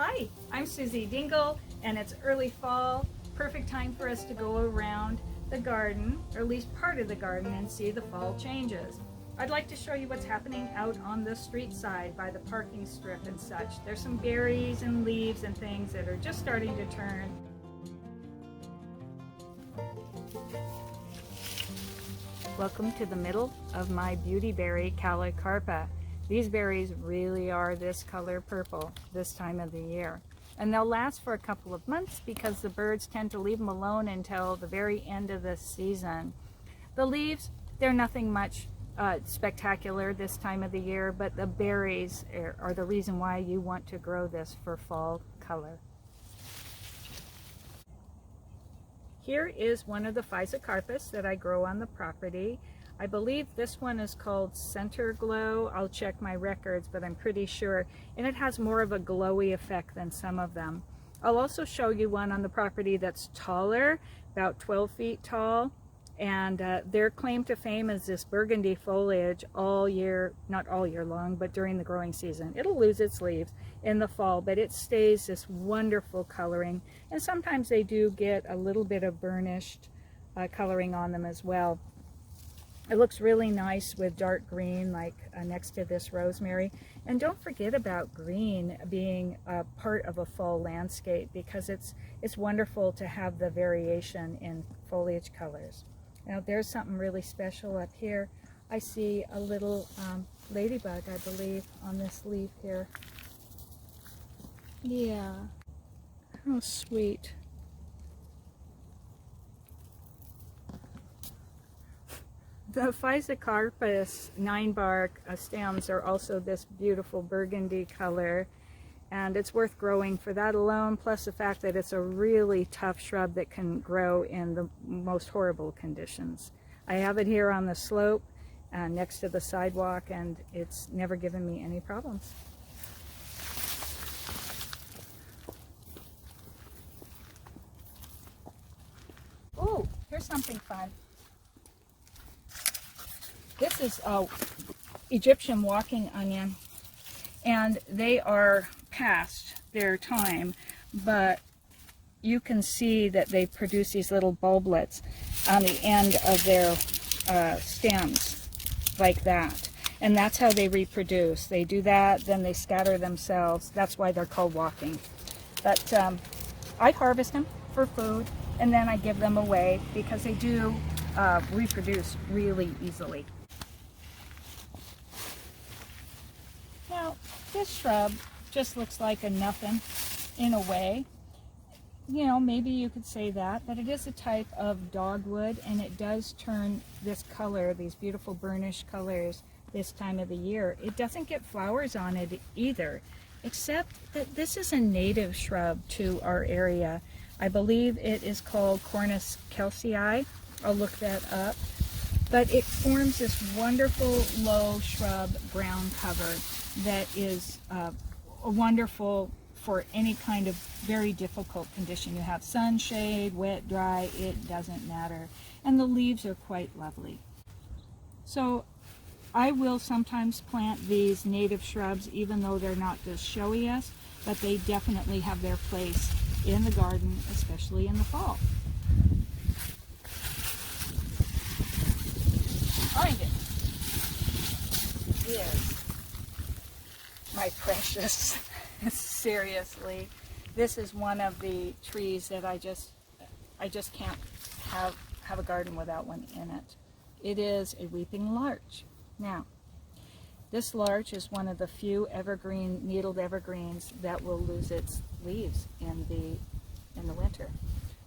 Hi, I'm Susie Dingle, and it's early fall, perfect time for us to go around the garden, or at least part of the garden, and see the fall changes. I'd like to show you what's happening out on the street side by the parking strip and such. There's some berries and leaves and things that are just starting to turn. Welcome to the middle of my Beautyberry Callicarpa. These berries really are this color purple this time of the year. And they'll last for a couple of months because the birds tend to leave them alone until the very end of the season. The leaves, they're nothing much spectacular this time of the year, but the berries are the reason why you want to grow this for fall color. Here is one of the Physocarpus that I grow on the property. I believe this one is called Center Glow. I'll check my records, but I'm pretty sure. And it has more of a glowy effect than some of them. I'll also show you one on the property that's taller, about 12 feet tall. And their claim to fame is this burgundy foliage all year, not all year long, but during the growing season. It'll lose its leaves in the fall, but it stays this wonderful coloring. And sometimes they do get a little bit of burnished coloring on them as well. It looks really nice with dark green, like next to this rosemary. And don't forget about green being a part of a fall landscape, because it's wonderful to have the variation in foliage colors. Now there's something really special up here. I see a little ladybug, I believe, on this leaf here. Yeah, how sweet. The Physocarpus Ninebark stems are also this beautiful burgundy color, and it's worth growing for that alone, plus the fact that it's a really tough shrub that can grow in the most horrible conditions. I have it here on the slope next to the sidewalk, and it's never given me any problems. Oh, here's something fun. This is Egyptian walking onion, and they are past their time, but you can see that they produce these little bulblets on the end of their stems, like that. And that's how they reproduce. They do that, then they scatter themselves. That's why they're called walking. But I harvest them for food, and then I give them away because they do reproduce really easily. Now, this shrub just looks like a nothing in a way. You know, maybe you could say that, but it is a type of dogwood, and it does turn this color, these beautiful burnished colors, this time of the year. It doesn't get flowers on it either, except that this is a native shrub to our area. I believe it is called Cornus Calcii. I'll look that up. But it forms this wonderful low shrub ground cover that is wonderful for any kind of very difficult condition you have. Sunshade, wet, dry, it doesn't matter. And the leaves are quite lovely. So I will sometimes plant these native shrubs, even though they're not the showiest, but they definitely have their place in the garden, especially in the fall. Find it. Is my precious. Seriously, this is one of the trees that I just can't have a garden without one in it. It is a weeping larch. Now, this larch is one of the few evergreen, needled evergreens that will lose its leaves in the winter,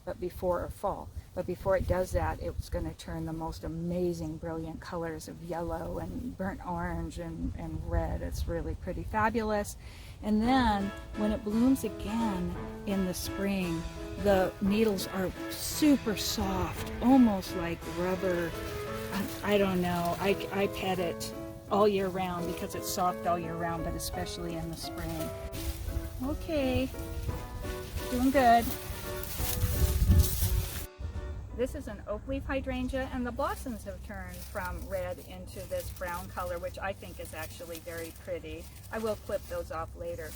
but before fall. But before it does that, it's going to turn the most amazing, brilliant colors of yellow and burnt orange and red. It's really pretty fabulous. And then when it blooms again in the spring, the needles are super soft, almost like rubber. I don't know. I pet it all year round because it's soft all year round, but especially in the spring. Okay, doing good. This is an oak leaf hydrangea, and the blossoms have turned from red into this brown color, which I think is actually very pretty. I will clip those off later.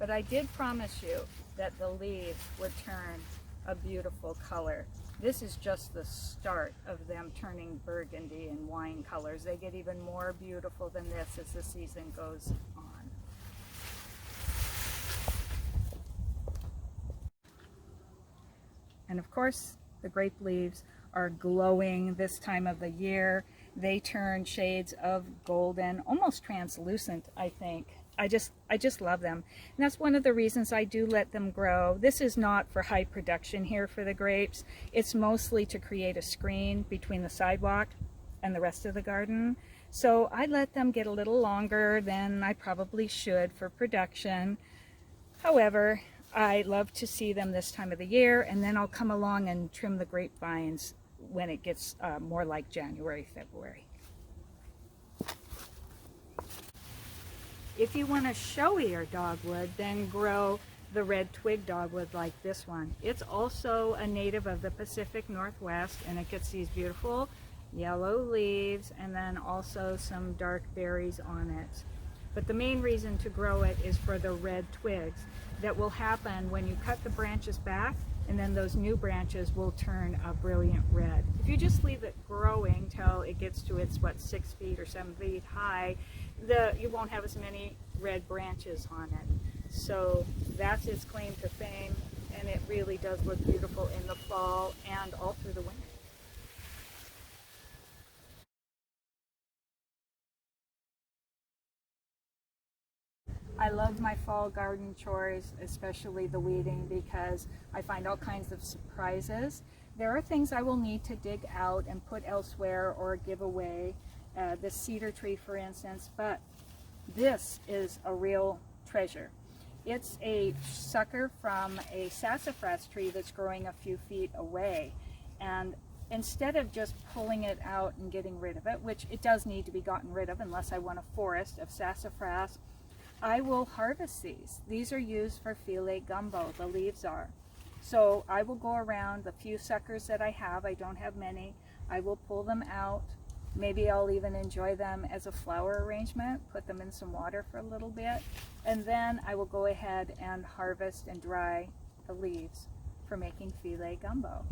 But I did promise you that the leaves would turn a beautiful color. This is just the start of them turning burgundy and wine colors. They get even more beautiful than this as the season goes on. And of course, the grape leaves are glowing this time of the year. They turn shades of golden, almost translucent, I think. I just love them. And that's one of the reasons I do let them grow. This is not for high production here for the grapes. It's mostly to create a screen between the sidewalk and the rest of the garden. So I let them get a little longer than I probably should for production. However, I love to see them this time of the year, and then I'll come along and trim the grapevines when it gets more like January, February. If you want a showier dogwood, then grow the red twig dogwood like this one. It's also a native of the Pacific Northwest, and it gets these beautiful yellow leaves and then also some dark berries on it. But the main reason to grow it is for the red twigs that will happen when you cut the branches back, and then those new branches will turn a brilliant red. If you just leave it growing till it gets to its 6 feet or 7 feet high, you won't have as many red branches on it. So that's its claim to fame, and it really does look beautiful in the fall and all through the winter. I love my fall garden chores, especially the weeding, because I find all kinds of surprises. There are things I will need to dig out and put elsewhere or give away, the cedar tree for instance, but this is a real treasure. It's a sucker from a sassafras tree that's growing a few feet away, and instead of just pulling it out and getting rid of it, which it does need to be gotten rid of unless I want a forest of sassafras, I will harvest these. These are used for filet gumbo, the leaves are. So I will go around the few suckers that I have, I don't have many, I will pull them out. Maybe I'll even enjoy them as a flower arrangement, put them in some water for a little bit, and then I will go ahead and harvest and dry the leaves for making filet gumbo.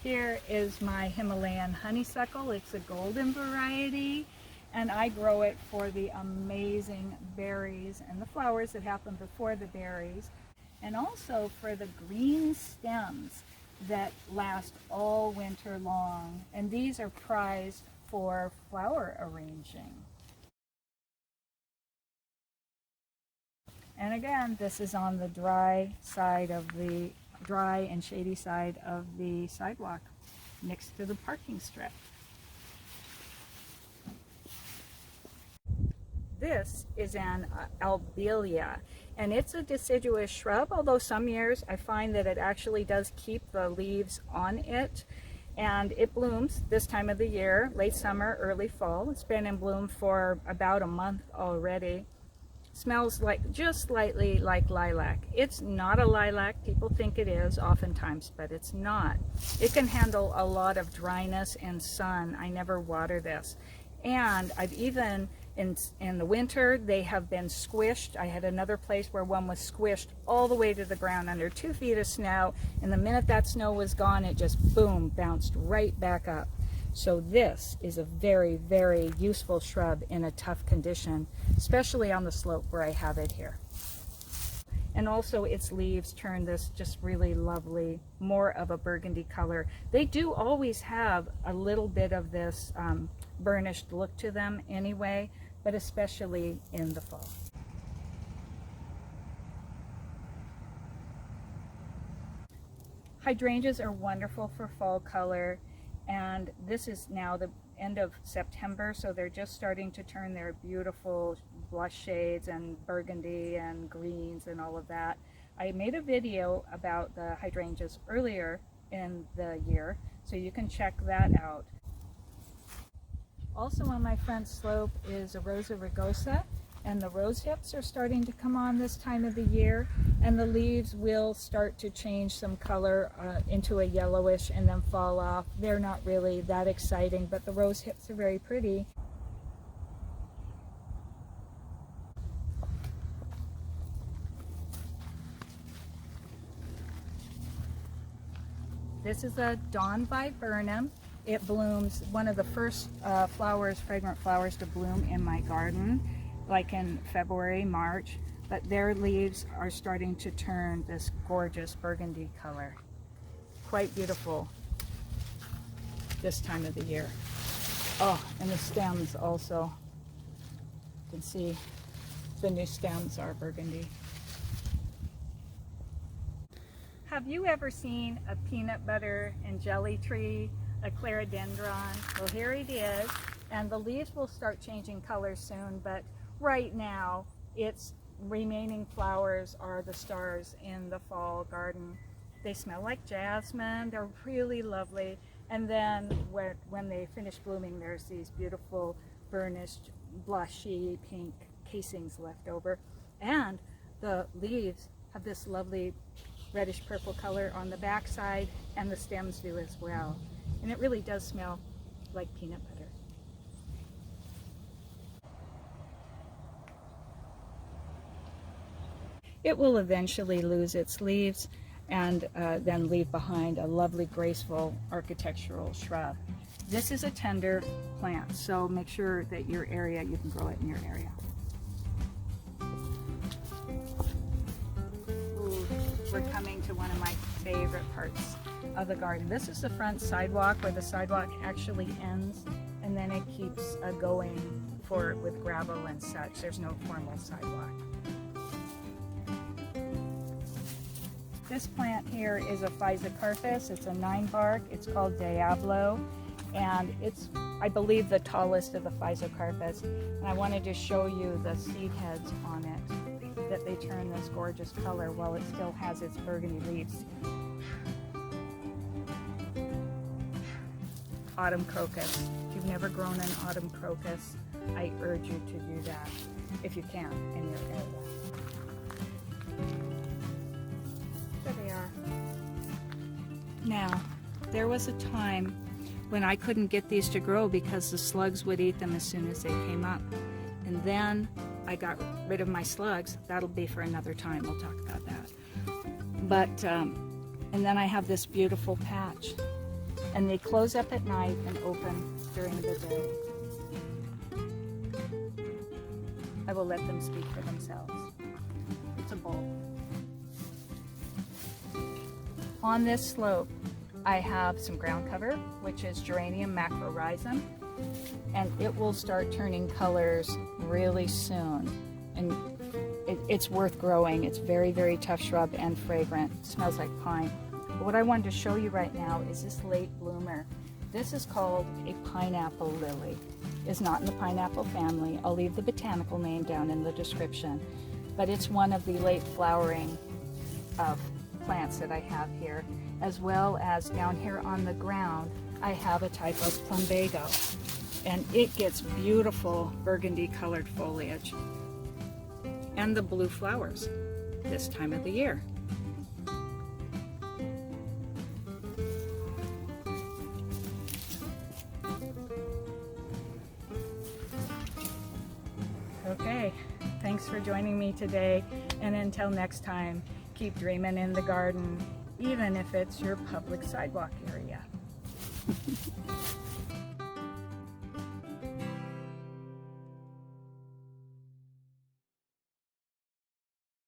Here is my Himalayan honeysuckle. It's a golden variety, and I grow it for the amazing berries and the flowers that happen before the berries, and also for the green stems that last all winter long. And these are prized for flower arranging. And again, this is on the dry and shady side of the sidewalk next to the parking strip. This is an albelia, and it's a deciduous shrub, although some years I find that it actually does keep the leaves on it, and it blooms this time of the year, late summer, early fall. It's been in bloom for about a month already. Smells like just slightly like lilac. It's not a lilac. People think it is oftentimes, but it's not. It can handle a lot of dryness and sun. I never water this. And I've even, in the winter, they have been squished. I had another place where one was squished all the way to the ground under 2 feet of snow, and the minute that snow was gone, it just boom, bounced right back up. So this is a very, very useful shrub in a tough condition, especially on the slope where I have it here. And also its leaves turn this just really lovely, more of a burgundy color. They do always have a little bit of this burnished look to them anyway, but especially in the fall. Hydrangeas are wonderful for fall color. And this is now the end of September, so they're just starting to turn their beautiful blush shades and burgundy and greens and all of that. I made a video about the hydrangeas earlier in the year, so you can check that out. Also on my front slope is a Rosa rugosa, and the rose hips are starting to come on this time of the year, and the leaves will start to change some color into a yellowish and then fall off. They're not really that exciting, but the rose hips are very pretty. This is a dawn viburnum. It blooms, one of the first flowers, fragrant flowers to bloom in my garden, like in February, March. But their leaves are starting to turn this gorgeous burgundy color. Quite beautiful this time of the year. Oh, and the stems also. You can see the new stems are burgundy. Have you ever seen a peanut butter and jelly tree, a clerodendron? Well, here it is, and the leaves will start changing color soon, but right now its remaining flowers are the stars in the fall garden. They smell like jasmine. They're really lovely. And then when they finish blooming, there's these beautiful burnished blushy pink casings left over. And the leaves have this lovely reddish purple color on the back side, and the stems do as well. And it really does smell like peanut butter. It will eventually lose its leaves and then leave behind a lovely, graceful architectural shrub. This is a tender plant, so make sure that you can grow it in your area. Ooh, we're coming to one of my favorite parts of the garden. This is the front sidewalk, where the sidewalk actually ends, and then it keeps going forward with gravel and such. There's no formal sidewalk. This plant here is a Physocarpus. It's a 9-bark. It's called Diablo, and it's, I believe, the tallest of the Physocarpus. And I wanted to show you the seed heads on it, that they turn this gorgeous color while it still has its burgundy leaves. Autumn crocus. If you've never grown an autumn crocus, I urge you to do that if you can in your area. There they are. Now, there was a time when I couldn't get these to grow because the slugs would eat them as soon as they came up. And then I got rid of my slugs. That'll be for another time. We'll talk about that. But, and then I have this beautiful patch. And they close up at night and open during the day. I will let them speak for themselves. It's a bulb. On this slope, I have some ground cover, which is Geranium macrorhizum, and it will start turning colors really soon. And it's worth growing. It's very, very tough shrub and fragrant. It smells like pine. But what I wanted to show you right now is this late bloomer. This is called a pineapple lily. It's not in the pineapple family. I'll leave the botanical name down in the description. But it's one of the late flowering plants that I have here, as well as down here on the ground I have a type of plumbago, and it gets beautiful burgundy colored foliage and the blue flowers this time of the year. Okay, thanks for joining me today, and until next time, keep dreaming in the garden, even if it's your public sidewalk area.